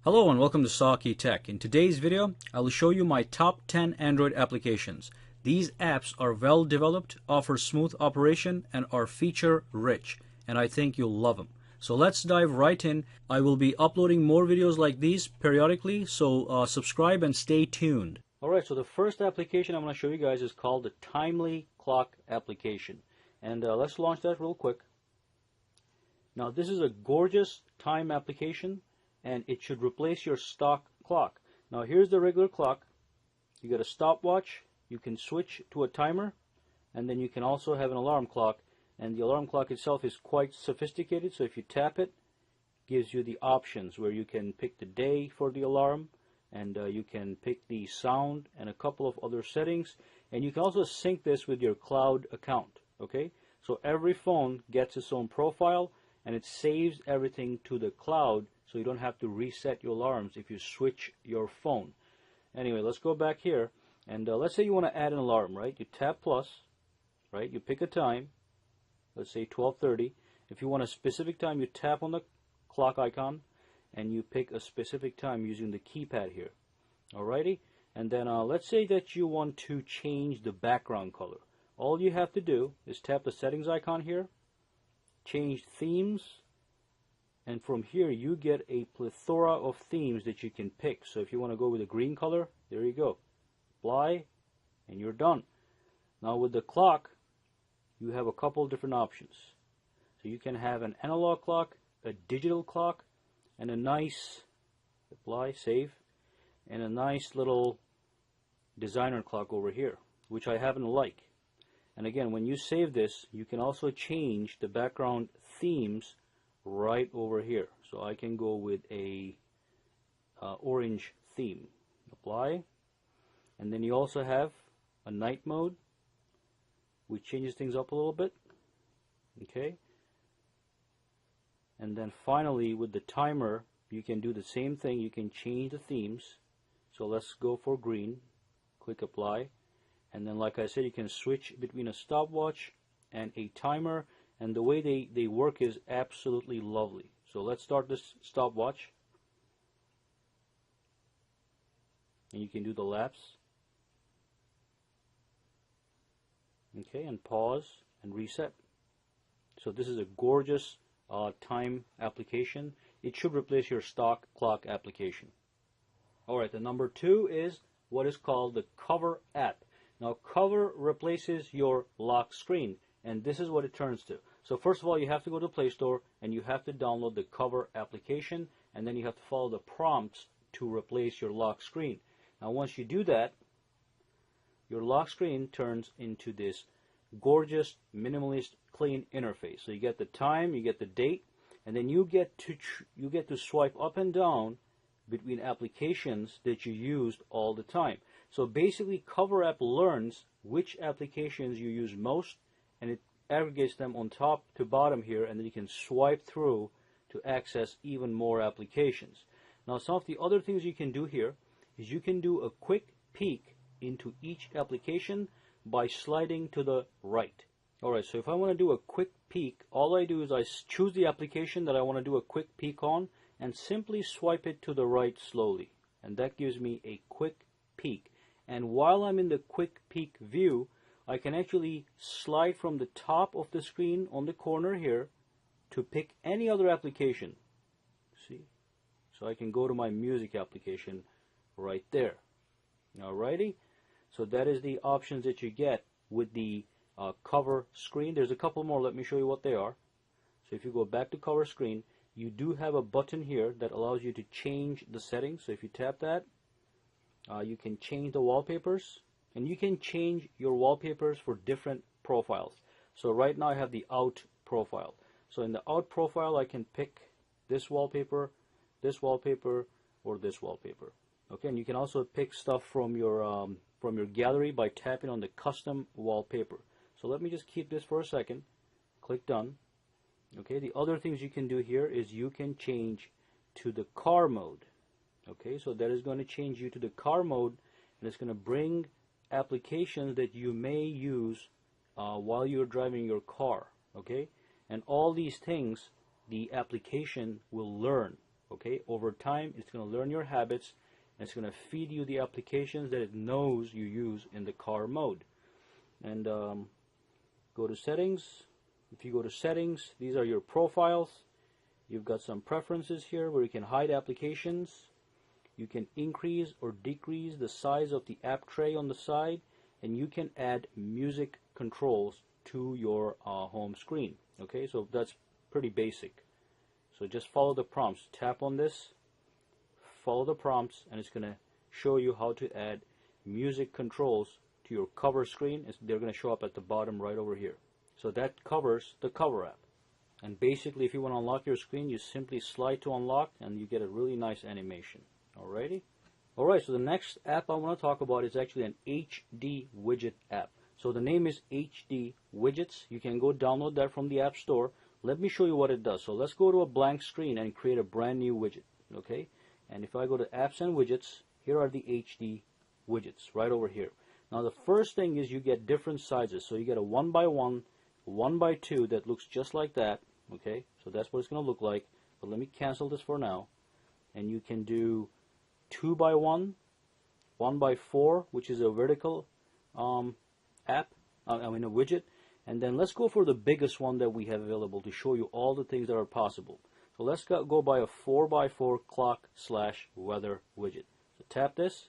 Hello and welcome to Saki Tech. In today's video, I will show you my top 10 Android applications. These apps are well developed, offer smooth operation, and are feature rich, and I think you'll love them. So let's dive right in. I will be uploading more videos like these periodically, so subscribe and stay tuned. Alright, so the first application I'm going to show you guys is called the Timely Clock application. And let's launch that real quick. Now this is a gorgeous time application, and it should replace your stock clock. Now here's the regular clock. You got a stopwatch, you can switch to a timer, and then you can also have an alarm clock. And the alarm clock itself is quite sophisticated, so if you tap it, it gives you the options where you can pick the day for the alarm, and you can pick the sound and a couple of other settings, and you can also sync this with your cloud account. Okay, so every phone gets its own profile, and it saves everything to the cloud, so you don't have to reset your alarms if you switch your phone. Anyway, let's go back here, and let's say you want to add an alarm, right? You tap plus, right? You pick a time, let's say 12:30. If you want a specific time, you tap on the clock icon, and you pick a specific time using the keypad here. Alrighty, and then let's say that you want to change the background color. All you have to do is tap the settings icon here, change themes, and from here you get a plethora of themes that you can pick. So if you want to go with a green color, there you go. Apply, and you're done. Now with the clock, you have a couple of different options. So you can have an analog clock, a digital clock, and a nice, apply, save, and a nice little designer clock over here, which I happen to like. And again, when you save this, you can also change the background themes right over here. So I can go with a orange theme. Apply, and then you also have a night mode, which changes things up a little bit. Okay, and then finally with the timer, you can do the same thing. You can change the themes. So let's go for green, click apply, and then like I said, you can switch between a stopwatch and a timer, and the way they work is absolutely lovely. So let's start this stopwatch, and you can do the lapse, okay, and pause and reset. So this is a gorgeous time application. It should replace your stock clock application. Alright, the number 2 is what is called the Cover app. Now Cover replaces your lock screen, and this is what it turns to. So first of all, you have to go to Play Store and you have to download the Cover application, and then you have to follow the prompts to replace your lock screen. Now once you do that, your lock screen turns into this gorgeous, minimalist, clean interface. So you get the time, you get the date, and then you get to swipe up and down between applications that you used all the time. So basically, Cover app learns which applications you use most, and it aggregates them on top to bottom here, and then you can swipe through to access even more applications. Now some of the other things you can do here is you can do a quick peek into each application by sliding to the right. Alright, so if I want to do a quick peek, all I do is I choose the application that I want to do a quick peek on and simply swipe it to the right slowly, and that gives me a quick peek. And while I'm in the quick peek view, I can actually slide from the top of the screen on the corner here to pick any other application. See? So I can go to my music application right there. Alrighty? So that is the options that you get with the Cover screen. There's a couple more. Let me show you what they are. So if you go back to Cover screen, you do have a button here that allows you to change the settings. So if you tap that, you can change the wallpapers, and you can change your wallpapers for different profiles. So right now I have the out profile. So in the out profile, I can pick this wallpaper, or this wallpaper. Okay, and you can also pick stuff from your gallery by tapping on the custom wallpaper. So let me just keep this for a second. Click done. Okay, the other things you can do here is you can change to the car mode. Okay, so that is going to change you to the car mode, and it's going to bring applications that you may use while you're driving your car. Okay, and all these things the application will learn. Okay, over time it's going to learn your habits, and it's going to feed you the applications that it knows you use in the car mode. And go to settings. If you go to settings, these are your profiles. You've got some preferences here where you can hide applications. You can increase or decrease the size of the app tray on the side, and you can add music controls to your home screen. Okay, so that's pretty basic. So just follow the prompts. Tap on this, follow the prompts, and it's going to show you how to add music controls to your cover screen. They're going to show up at the bottom right over here. So that covers the cover app. And basically, if you want to unlock your screen, you simply slide to unlock, and you get a really nice animation. Alrighty? Alright, so the next app I want to talk about is actually an HD widget app. So the name is HD Widgets. You can go download that from the App Store. Let me show you what it does. So let's go to a blank screen and create a brand new widget. Okay? And if I go to Apps and Widgets, here are the HD widgets right over here. Now the first thing is you get different sizes. So you get a 1x1, 1x2 that looks just like that. Okay? So that's what it's going to look like. But let me cancel this for now. And you can do 2x1, 1x4, which is a vertical app, a widget. And then let's go for the biggest one that we have available to show you all the things that are possible. So let's go by a 4x4 clock/weather widget. So tap this.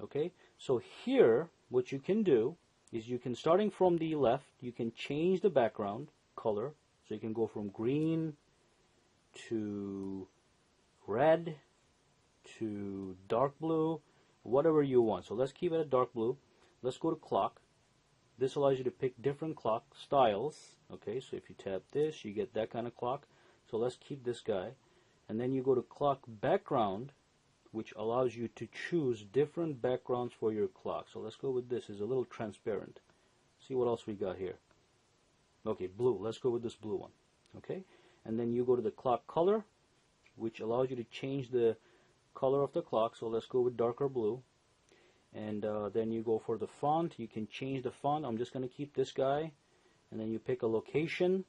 Okay, so here what you can do is you can, starting from the left, you can change the background color. So you can go from green to red to dark blue, whatever you want. So let's keep it at dark blue. Let's go to clock. This allows you to pick different clock styles. Okay, so if you tap this, you get that kind of clock. So let's keep this guy. And then you go to clock background, which allows you to choose different backgrounds for your clock. So let's go with this. It's a little transparent. See what else we got here. Okay, blue. Let's go with this blue one. Okay, and then you go to the clock color, which allows you to change the color of the clock. So let's go with darker blue. And then you go for the font. You can change the font. I'm just going to keep this guy. And then you pick a location,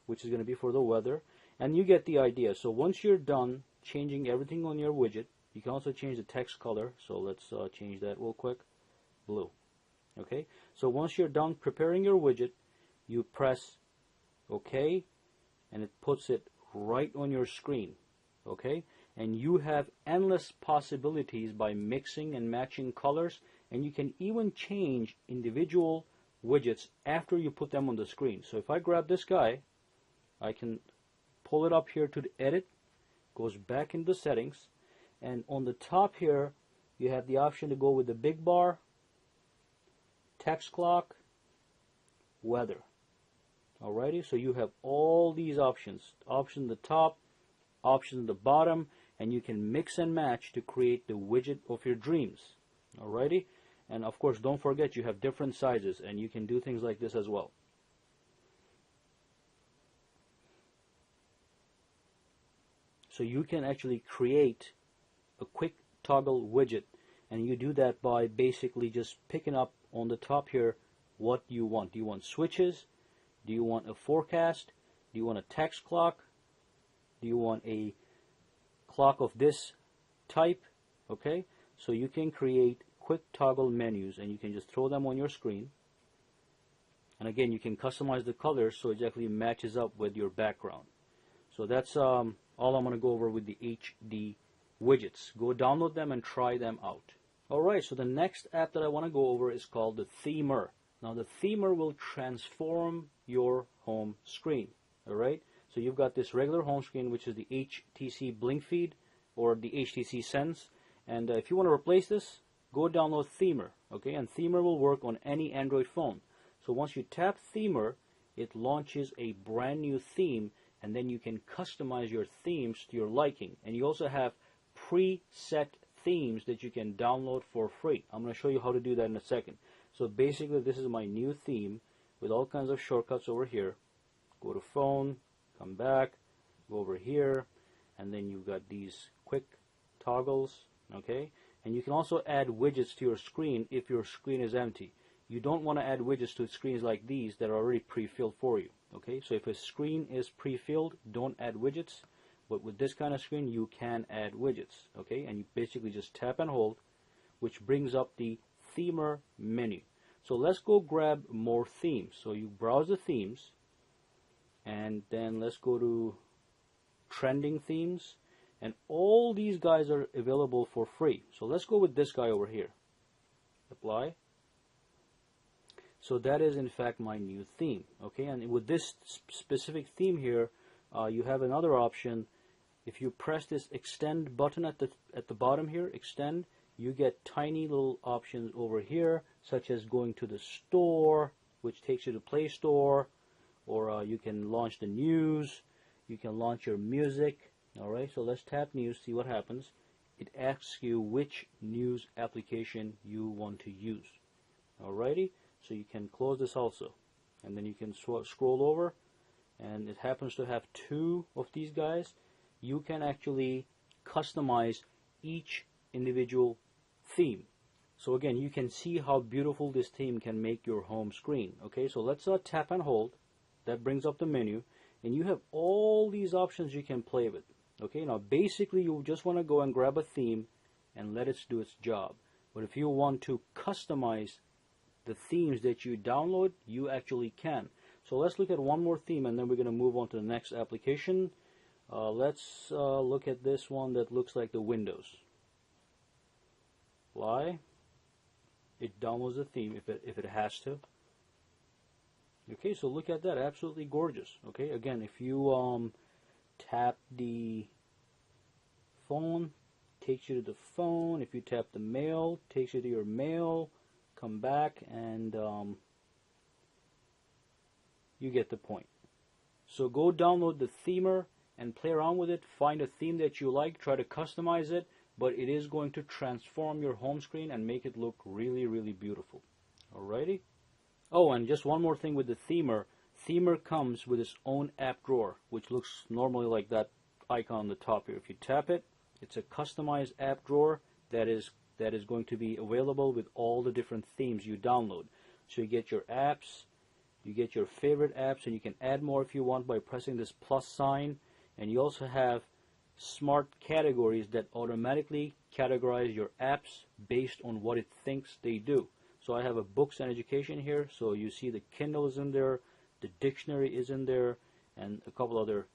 which is going to be for the weather. And you get the idea. So once you're done changing everything on your widget, you can also change the text color. So let's change that real quick. Blue. Okay. So once you're done preparing your widget, you press OK, and it puts it right on your screen. Okay. And you have endless possibilities by mixing and matching colors, and you can even change individual widgets after you put them on the screen. So if I grab this guy, I can pull it up here to the edit, goes back into settings, and on the top here you have the option to go with the big bar, text clock, weather. Alrighty, so you have all these options. Option at the top, option at the bottom, and you can mix and match to create the widget of your dreams. Alrighty, and of course don't forget you have different sizes, and you can do things like this as well. So you can actually create a quick toggle widget, and you do that by basically just picking up on the top here what you want. Do you want switches? Do you want a forecast? Do you want a text clock? Do you want a clock of this type? Okay, so you can create quick toggle menus, and you can just throw them on your screen. And again, you can customize the colors so it actually matches up with your background. So that's all I'm going to go over with the HD widgets. Go download them and try them out. Alright, so the next app that I want to go over is called the Themer. Now the Themer will transform your home screen. Alright, so you've got this regular home screen, which is the HTC Blink feed or the HTC Sense. And if you want to replace this, go download Themer. Okay, and Themer will work on any Android phone. So once you tap Themer, it launches a brand new theme, and then you can customize your themes to your liking. And you also have preset themes that you can download for free. I'm going to show you how to do that in a second. So basically this is my new theme with all kinds of shortcuts over here. Go to phone, come back, go over here, and then you've got these quick toggles. Okay, and you can also add widgets to your screen if your screen is empty. You don't want to add widgets to screens like these that are already pre-filled for you. Okay, so if a screen is pre-filled, don't add widgets. But with this kind of screen, you can add widgets, okay? And you basically just tap and hold, which brings up the themer menu. So let's go grab more themes. So you browse the themes, and then let's go to trending themes, and all these guys are available for free. So let's go with this guy over here. Apply. So that is in fact my new theme, okay? And with this specific theme here, you have another option. If you press this extend button at the bottom here, extend, you get tiny little options over here, such as going to the store, which takes you to Play Store, or you can launch the news, you can launch your music. Alright, so let's tap news, see what happens. It asks you which news application you want to use. Alrighty, so you can close this also, and then you can scroll over, and it happens to have two of these guys. You can actually customize each individual theme. So again, you can see how beautiful this theme can make your home screen. Okay, so let's tap and hold. That brings up the menu, and you have all these options you can play with. Okay, now basically you just want to go and grab a theme and let it do its job. But if you want to customize the themes that you download, you actually can. So let's look at one more theme, and then we're going to move on to the next application. Let's look at this one that looks like the Windows. Apply. It downloads the theme if it has to. Okay, so look at that, absolutely gorgeous. Okay, again, if you tap the phone, takes you to the phone. If you tap the mail, takes you to your mail. Come back, and you get the point. So go download the themer and play around with it. Find a theme that you like, try to customize it, but it is going to transform your home screen and make it look really, really beautiful. Alrighty. Oh, and just one more thing with the themer. Themer comes with its own app drawer, which looks normally like that icon on the top here. If you tap it, it's a customized app drawer that is going to be available with all the different themes you download. So you get your apps, you get your favorite apps, and you can add more if you want by pressing this plus sign. And you also have smart categories that automatically categorize your apps based on what it thinks they do. So I have a books and education here, so you see the Kindle is in there, the dictionary is in there, and a couple other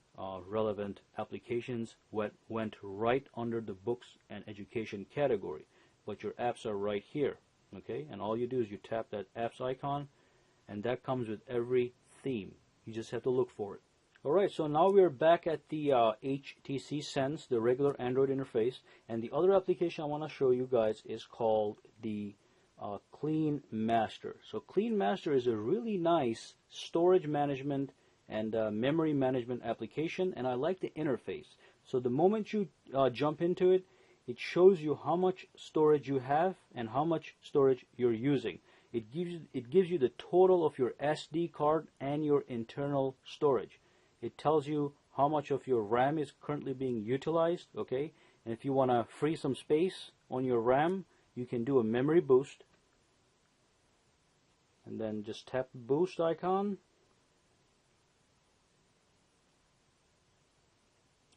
relevant applications went right under the books and education category. But your apps are right here, okay? And all you do is you tap that apps icon, and that comes with every theme. You just have to look for it. Alright, so now we're back at the HTC Sense, the regular Android interface, and the other application I want to show you guys is called the Clean Master. So Clean Master is a really nice storage management and memory management application, and I like the interface. So the moment you jump into it, it shows you how much storage you have and how much storage you're using. It gives you the total of your SD card and your internal storage. It tells you how much of your RAM is currently being utilized, okay? And if you want to free some space on your RAM, you can do a memory boost. And then just tap the boost icon.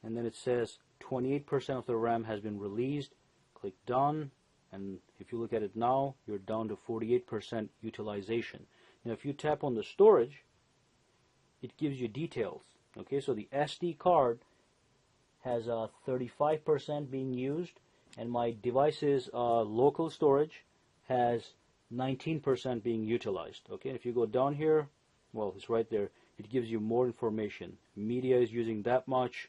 And then it says 28% of the RAM has been released. Click done. And if you look at it now, you're down to 48% utilization. Now if you tap on the storage, it gives you details. Okay, so the SD card has 35% being used, and my device's local storage has 19% being utilized. Okay, if you go down here, well, it's right there. It gives you more information. Media is using that much,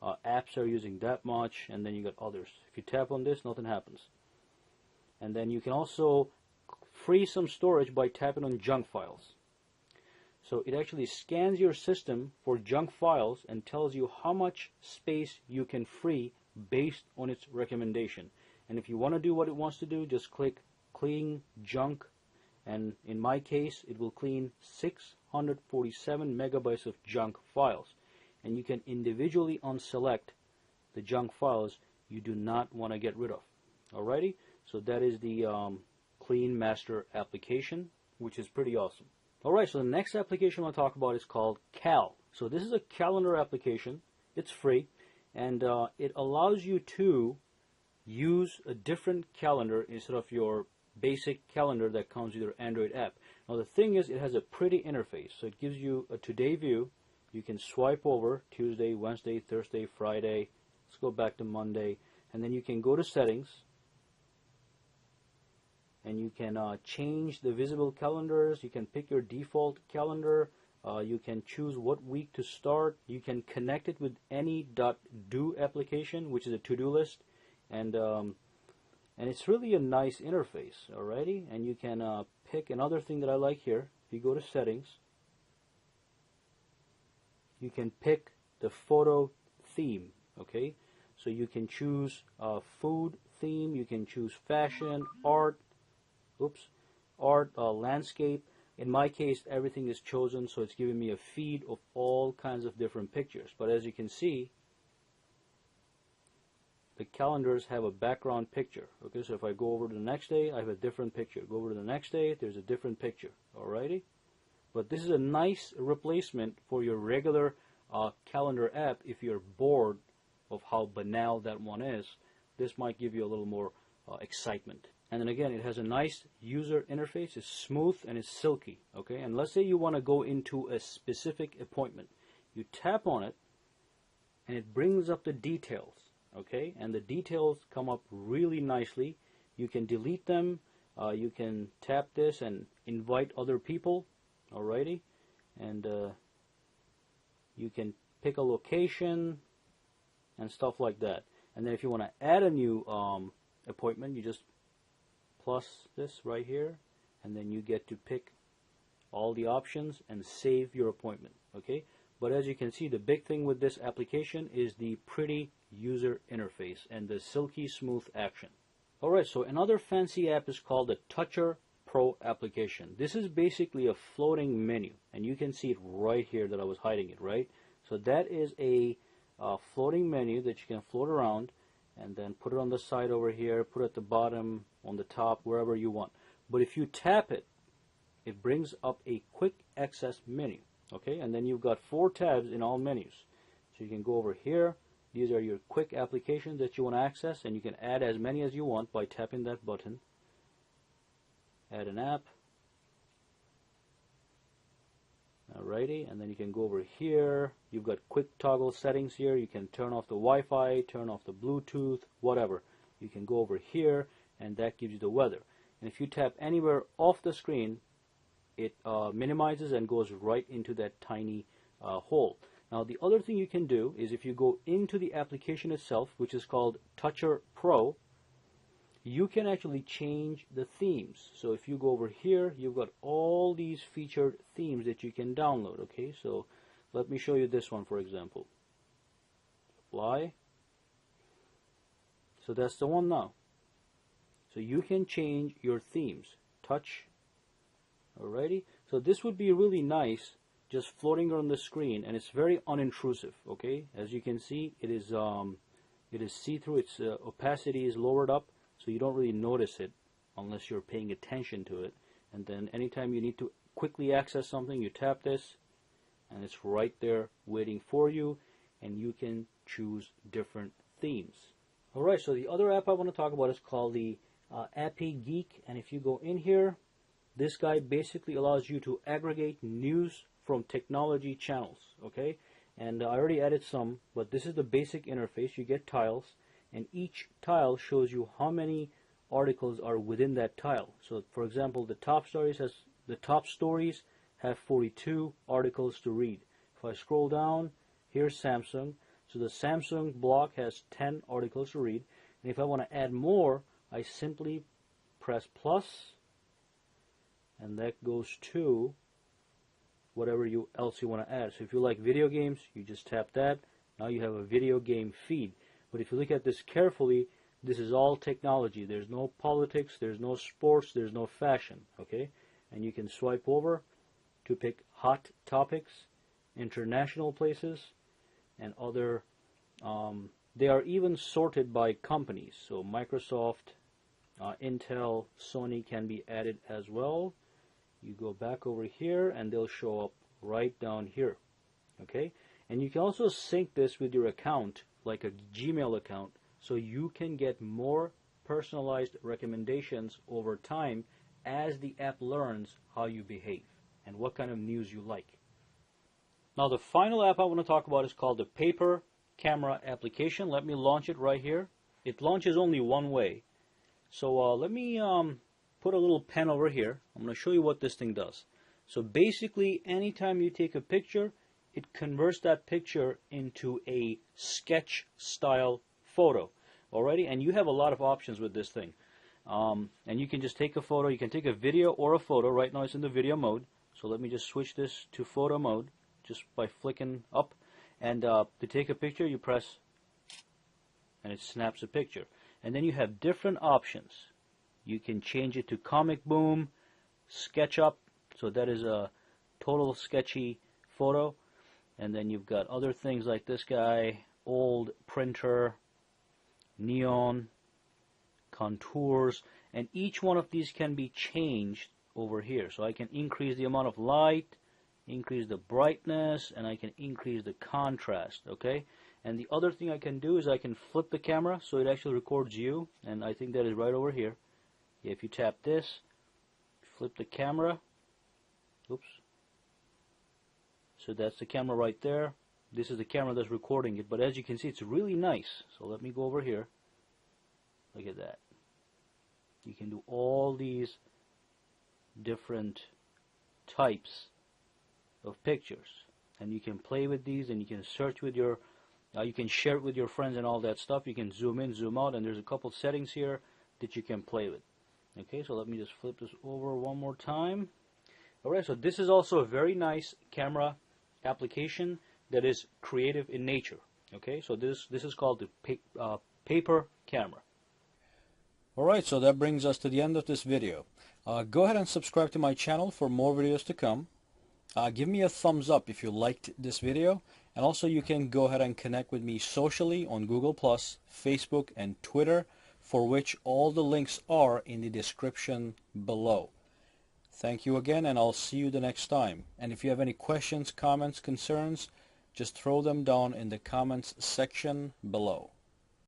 apps are using that much, and then you got others. If you tap on this, nothing happens. And then you can also free some storage by tapping on junk files. So it actually scans your system for junk files and tells you how much space you can free based on its recommendation. And if you want to do what it wants to do, just click clean junk, and in my case it will clean 647 megabytes of junk files. And you can individually unselect the junk files you do not want to get rid of. Alrighty, so that is the Clean Master application, which is pretty awesome. Alright, so the next application I want to talk about is called Cal. So this is a calendar application. It's free, and it allows you to use a different calendar instead of your basic calendar that comes with your Android app. Now the thing is, it has a pretty interface, so it gives you a today view. You can swipe over Tuesday, Wednesday, Thursday, Friday. Let's go back to Monday, and then you can go to settings, and you can change the visible calendars. You can pick your default calendar. You can choose what week to start. You can connect it with any .do application, which is a to-do list, and it's really a nice interface. Alrighty, and you can pick another thing that I like here. If you go to settings, you can pick the photo theme. Okay, so you can choose food theme. You can choose fashion, art. Landscape. In my case, everything is chosen, so it's giving me a feed of all kinds of different pictures. But as you can see, the calendars have a background picture. Okay, so if I go over to the next day, I have a different picture. Go over to the next day, there's a different picture. Alrighty? But this is a nice replacement for your regular calendar app if you're bored of how banal that one is. This might give you a little more excitement. And then again, it has a nice user interface. It's smooth and it's silky. Okay, and let's say you want to go into a specific appointment. You tap on it, and it brings up the details. Okay, and the details come up really nicely. You can delete them. You can tap this and invite other people. Alrighty, and you can pick a location and stuff like that. And then if you want to add a new appointment, you just plus this right here, and then you get to pick all the options and save your appointment. Okay, but as you can see, the big thing with this application is the pretty user interface and the silky smooth action. Alright, so another fancy app is called the Toucher Pro application. This is basically a floating menu, and you can see it right here that I was hiding it, right? So that is a floating menu that you can float around, and then put it on the side over here, put it at the bottom, on the top, wherever you want. But if you tap it, it brings up a quick access menu. Okay, and then you've got 4 tabs in all menus. So you can go over here. These are your quick applications that you want to access, and you can add as many as you want by tapping that button. Add an app. Alrighty, and then you can go over here. You've got quick toggle settings here. You can turn off the Wi-Fi, turn off the Bluetooth, whatever. You can go over here, and that gives you the weather. And if you tap anywhere off the screen, it minimizes and goes right into that tiny hole. Now the other thing you can do is if you go into the application itself, which is called Toucher Pro, you can actually change the themes. So if you go over here, you've got all these featured themes that you can download. Okay, so let me show you this one, for example. Apply. So that's the one now. So you can change your themes. Touch. Alrighty. So this would be really nice, just floating on the screen, and it's very unintrusive. Okay, as you can see, it is see-through. Its opacity is lowered up, so you don't really notice it unless you're paying attention to it. And then anytime you need to quickly access something, you tap this, and it's right there waiting for you, and you can choose different themes. Alright, so the other app I want to talk about is called the Appy Geek, and if you go in here, this guy basically allows you to aggregate news from technology channels. Okay, and I already added some, but this is the basic interface. You get tiles, and each tile shows you how many articles are within that tile. So for example, the top stories have 42 articles to read. If I scroll down, here's Samsung. So the Samsung block has 10 articles to read, and if I want to add more, I simply press plus, and that goes to whatever else you want to add. So if you like video games, you just tap that. Now you have a video game feed. But if you look at this carefully, this is all technology. There's no politics, there's no sports, there's no fashion. Okay, and you can swipe over to pick hot topics, international places, and other. They are even sorted by companies. So Microsoft, Intel, Sony can be added as well. You go back over here and they'll show up right down here. Okay, and you can also sync this with your account like a Gmail account, so you can get more personalized recommendations over time as the app learns how you behave and what kind of news you like. Now the final app I want to talk about is called the Paper Camera application. Let me launch it right here. It launches only one way. So let me put a little pen over here. I'm going to show you what this thing does. So basically, anytime you take a picture, it converts that picture into a sketch style photo. Alrighty, and you have a lot of options with this thing. And you can just take a photo. You can take a video or a photo. Right now it's in the video mode. So let me just switch this to photo mode just by flicking up. And to take a picture, you press and it snaps a picture. And then you have different options. You can change it to Comic Boom, SketchUp, so that is a total sketchy photo. And then you've got other things like this guy, old printer, neon, contours, and each one of these can be changed over here. So I can increase the amount of light, increase the brightness, and I can increase the contrast, okay? And the other thing I can do is I can flip the camera so it actually records you, and I think that is right over here. If you tap this, flip the camera, oops, so that's the camera right there. This is the camera that's recording it, but as you can see, it's really nice. So let me go over here. Look at that. You can do all these different types of pictures, and you can play with these, and you can search with your you can share it with your friends and all that stuff. You can zoom in, zoom out, and there's a couple settings here that you can play with. Okay, so let me just flip this over one more time. Alright, so this is also a very nice camera application that is creative in nature. Okay, so this is called the Paper Camera. Alright, so that brings us to the end of this video. Go ahead and subscribe to my channel for more videos to come. Give me a thumbs up if you liked this video, and also you can go ahead and connect with me socially on Google+, Facebook, and Twitter, for which all the links are in the description below. Thank you again, and I'll see you the next time. And if you have any questions, comments, concerns, just throw them down in the comments section below.